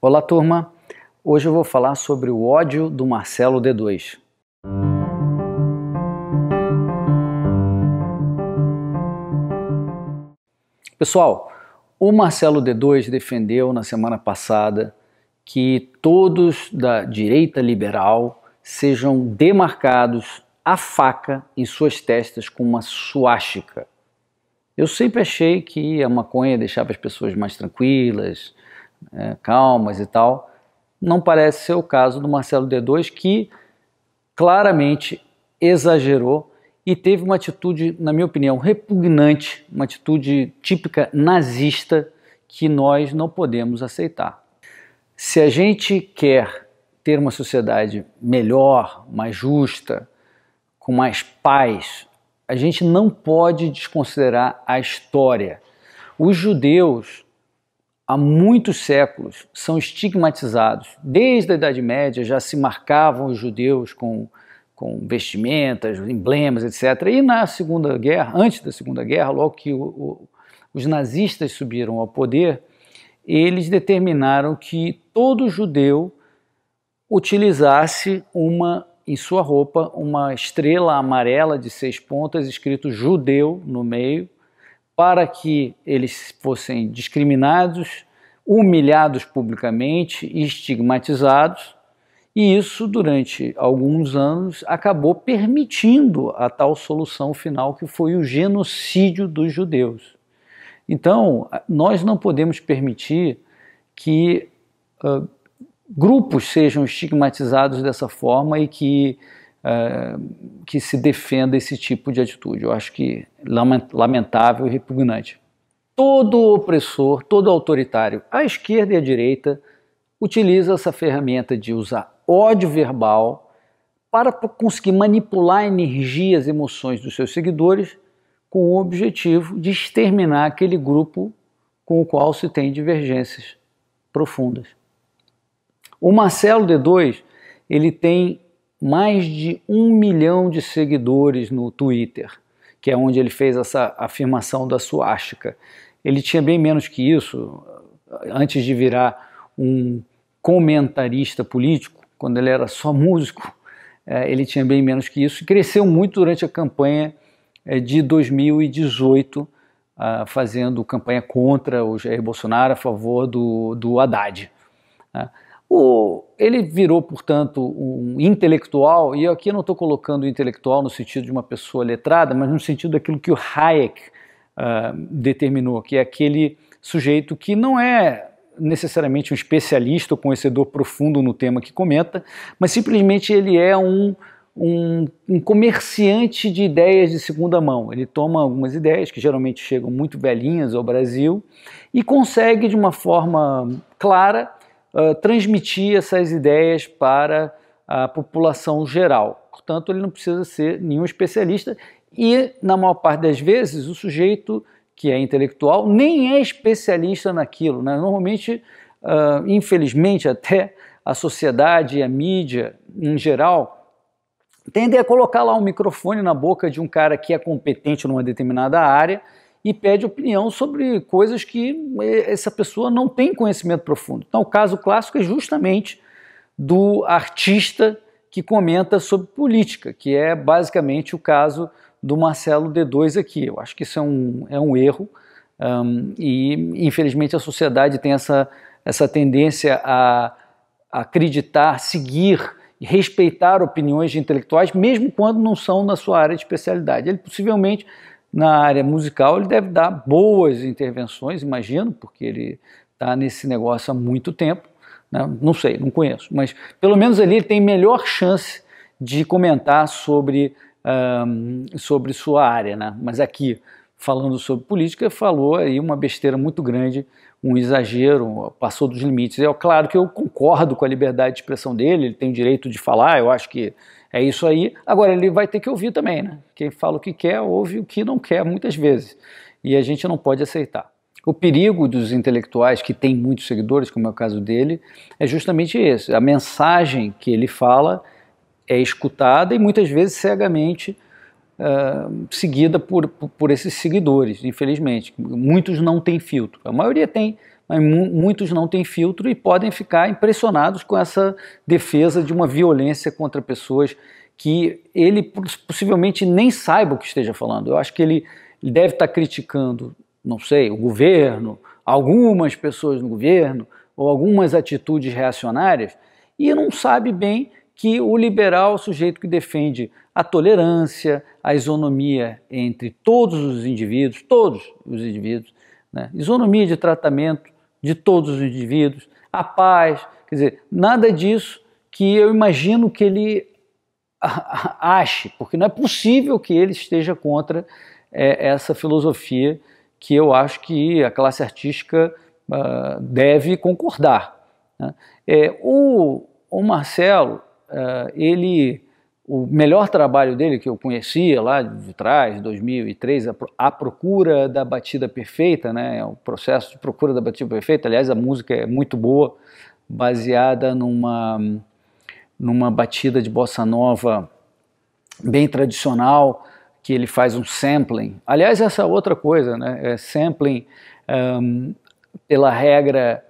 Olá, turma! Hoje eu vou falar sobre o ódio do Marcelo D2. Pessoal, o Marcelo D2 defendeu na semana passada que todos da direita liberal sejam demarcados à faca em suas testas com uma suástica. Eu sempre achei que a maconha deixava as pessoas mais tranquilas, calmas e tal. Não parece ser o caso do Marcelo D2, que claramente exagerou e teve uma atitude, na minha opinião, repugnante, uma atitude típica nazista que nós não podemos aceitar. Se a gente quer ter uma sociedade melhor, mais justa, com mais paz, a gente não pode desconsiderar a história. Os judeus, há muitos séculos, são estigmatizados. Desde a Idade Média já se marcavam os judeus com vestimentas, emblemas, etc. E na Segunda Guerra, antes da Segunda Guerra, logo que os nazistas subiram ao poder, eles determinaram que todo judeu utilizasse em sua roupa uma estrela amarela de 6 pontas, escrito judeu no meio, para que eles fossem discriminados, humilhados publicamente e estigmatizados, e isso durante alguns anos acabou permitindo a tal solução final que foi o genocídio dos judeus. Então, nós não podemos permitir que grupos sejam estigmatizados dessa forma e que se defenda esse tipo de atitude. Eu acho que lamentável e repugnante. Todo opressor, todo autoritário, a esquerda e a direita, utiliza essa ferramenta de usar ódio verbal para conseguir manipular energias, emoções dos seus seguidores com o objetivo de exterminar aquele grupo com o qual se tem divergências profundas. O Marcelo D2, ele tem mais de 1 milhão de seguidores no Twitter, que é onde ele fez essa afirmação da suástica. Ele tinha bem menos que isso, antes de virar um comentarista político, quando ele era só músico, ele tinha bem menos que isso, e cresceu muito durante a campanha de 2018, fazendo campanha contra o Jair Bolsonaro, a favor do Haddad. Ele virou, portanto, um intelectual, e aqui eu não estou colocando o intelectual no sentido de uma pessoa letrada, mas no sentido daquilo que o Hayek determinou, que é aquele sujeito que não é necessariamente um especialista ou conhecedor profundo no tema que comenta, mas simplesmente ele é um comerciante de ideias de segunda mão. Ele toma algumas ideias que geralmente chegam muito velhinhas ao Brasil e consegue, de uma forma clara, transmitir essas ideias para a população geral. Portanto, ele não precisa ser nenhum especialista e, na maior parte das vezes, o sujeito que é intelectual nem é especialista naquilo, né? Normalmente, infelizmente, até a sociedade e a mídia, em geral, tendem a colocar lá um microfone na boca de um cara que é competente numa determinada área e pede opinião sobre coisas que essa pessoa não tem conhecimento profundo. Então, o caso clássico é justamente do artista que comenta sobre política, que é basicamente o caso do Marcelo D2 aqui. Eu acho que isso é um erro e, infelizmente, a sociedade tem essa tendência a acreditar, seguir e respeitar opiniões de intelectuais, mesmo quando não são na sua área de especialidade. Ele possivelmente, na área musical, ele deve dar boas intervenções, imagino, porque ele está nesse negócio há muito tempo, né? Não sei, não conheço, mas pelo menos ali ele tem melhor chance de comentar sobre sua área, né? Mas aqui, falando sobre política, falou aí uma besteira muito grande, um exagero, passou dos limites. É claro que eu concordo com a liberdade de expressão dele, ele tem o direito de falar, eu acho que é isso aí. Agora, ele vai ter que ouvir também, né? Quem fala o que quer, ouve o que não quer, muitas vezes. E a gente não pode aceitar. O perigo dos intelectuais que têm muitos seguidores, como é o caso dele, é justamente esse. A mensagem que ele fala é escutada e muitas vezes cegamente seguida por esses seguidores, infelizmente. Muitos não têm filtro, a maioria tem, mas muitos não têm filtro e podem ficar impressionados com essa defesa de uma violência contra pessoas que ele possivelmente nem saiba o que esteja falando. Eu acho que ele deve estar criticando, não sei, o governo, algumas pessoas no governo, ou algumas atitudes reacionárias, e não sabe bem que o liberal é o sujeito que defende a tolerância, a isonomia entre todos os indivíduos, né? Isonomia de tratamento de todos os indivíduos, a paz, quer dizer, nada disso que eu imagino que ele ache, porque não é possível que ele esteja contra essa filosofia que eu acho que a classe artística deve concordar, né? O Marcelo, o melhor trabalho dele que eu conhecia lá de trás, 2003, A Procura da Batida Perfeita, né? O processo de procura da batida perfeita. Aliás, a música é muito boa, baseada numa batida de bossa nova bem tradicional, que ele faz um sampling. Aliás, essa é outra coisa, né? Sampling, pela regra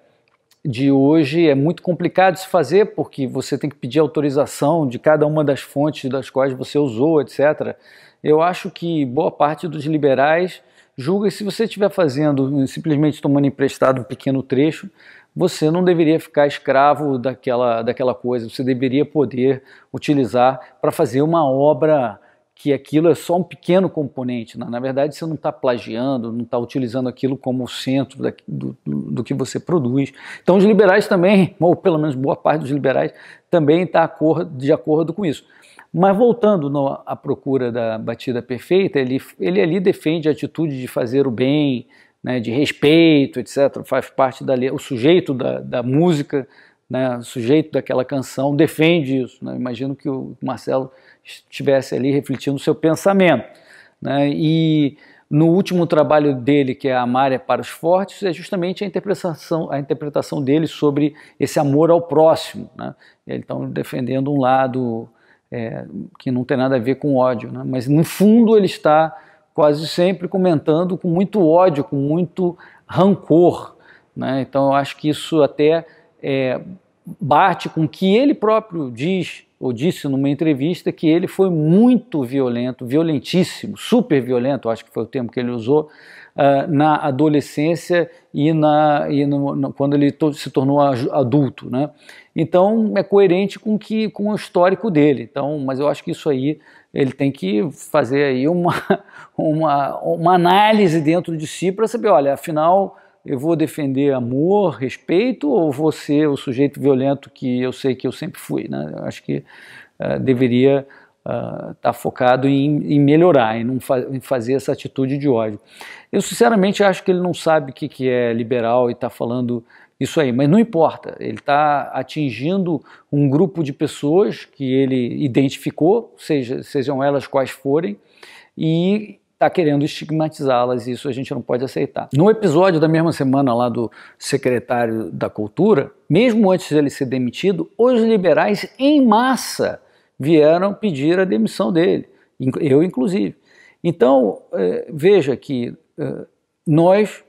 de hoje, é muito complicado de se fazer, porque você tem que pedir autorização de cada uma das fontes das quais você usou, etc. Eu acho que boa parte dos liberais julga que se você estiver fazendo, simplesmente tomando emprestado um pequeno trecho, você não deveria ficar escravo daquela coisa, você deveria poder utilizar para fazer uma obra que aquilo é só um pequeno componente. Na verdade, você não está plagiando, não está utilizando aquilo como o centro do que você produz. Então os liberais também, ou pelo menos boa parte dos liberais, também está de acordo com isso. Mas voltando à procura da batida perfeita, ele ali defende a atitude de fazer o bem, né, de respeito, etc. Faz parte o sujeito da música, né, o sujeito daquela canção defende isso, né? Imagino que o Marcelo estivesse ali refletindo o seu pensamento, né? E no último trabalho dele, que é Amar é para os Fortes, é justamente a interpretação dele sobre esse amor ao próximo, né? Ele está defendendo um lado que não tem nada a ver com ódio, né? Mas no fundo ele está quase sempre comentando com muito ódio, com muito rancor, né? Então eu acho que isso até bate com o que ele próprio diz, ou disse numa entrevista, que ele foi muito violento, violentíssimo, super violento, acho que foi o termo que ele usou, na adolescência e quando ele se tornou adulto, né? Então é coerente com o histórico dele. Então, mas eu acho que isso aí ele tem que fazer aí uma análise dentro de si para saber, olha, afinal eu vou defender amor, respeito, ou vou ser o sujeito violento que eu sei que eu sempre fui, né? Eu acho que deveria estar focado em melhorar, em fazer essa atitude de ódio. Eu sinceramente acho que ele não sabe o que é liberal e está falando isso aí, mas não importa, ele está atingindo um grupo de pessoas que ele identificou, sejam elas quais forem, e está querendo estigmatizá-las, e isso a gente não pode aceitar. No episódio da mesma semana lá do secretário da Cultura, mesmo antes dele ser demitido, os liberais em massa vieram pedir a demissão dele, eu inclusive. Então, veja que nós,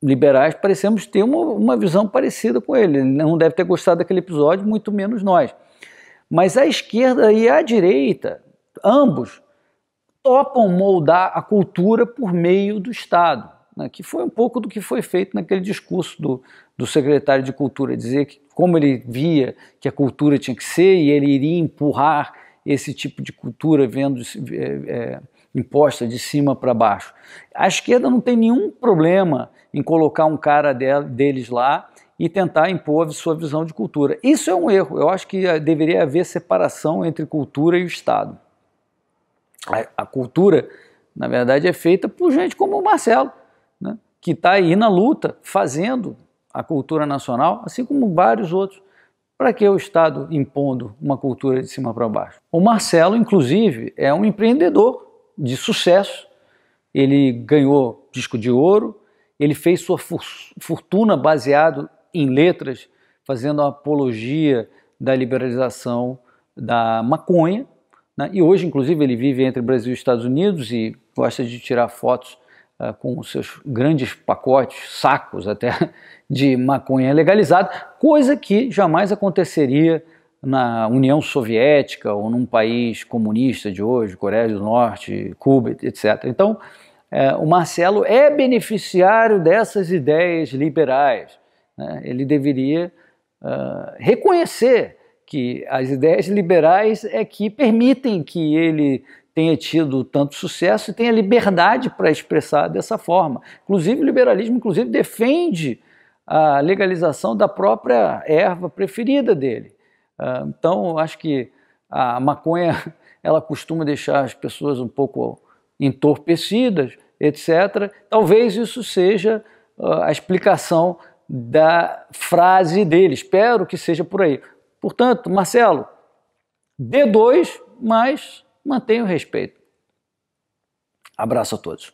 liberais, parecemos ter uma visão parecida com ele. Ele não deve ter gostado daquele episódio, muito menos nós. Mas a esquerda e a direita, ambos, topam moldar a cultura por meio do Estado, né, que foi um pouco do que foi feito naquele discurso do secretário de Cultura, dizer que como ele via que a cultura tinha que ser e ele iria empurrar esse tipo de cultura imposta de cima para baixo. A esquerda não tem nenhum problema em colocar um cara deles lá e tentar impor a sua visão de cultura. Isso é um erro. Eu acho que deveria haver separação entre cultura e o Estado. A cultura, na verdade, é feita por gente como o Marcelo, né, que está aí na luta, fazendo a cultura nacional, assim como vários outros. Para que o Estado impondo uma cultura de cima para baixo? O Marcelo, inclusive, é um empreendedor de sucesso. Ele ganhou disco de ouro, ele fez sua fortuna baseado em letras, fazendo a apologia da liberalização da maconha, né? E hoje, inclusive, ele vive entre Brasil e Estados Unidos e gosta de tirar fotos com os seus grandes pacotes, sacos até, de maconha legalizada, coisa que jamais aconteceria na União Soviética ou num país comunista de hoje, Coreia do Norte, Cuba, etc. Então, o Marcelo é beneficiário dessas ideias liberais, né? Ele deveria reconhecer que as ideias liberais é que permitem que ele tenha tido tanto sucesso e tenha liberdade para expressar dessa forma. Inclusive, o liberalismo defende a legalização da própria erva preferida dele. Então, acho que a maconha ela costuma deixar as pessoas um pouco entorpecidas, etc. Talvez isso seja a explicação da frase dele. Espero que seja por aí. Portanto, Marcelo, D2, mas mantenha o respeito. Abraço a todos.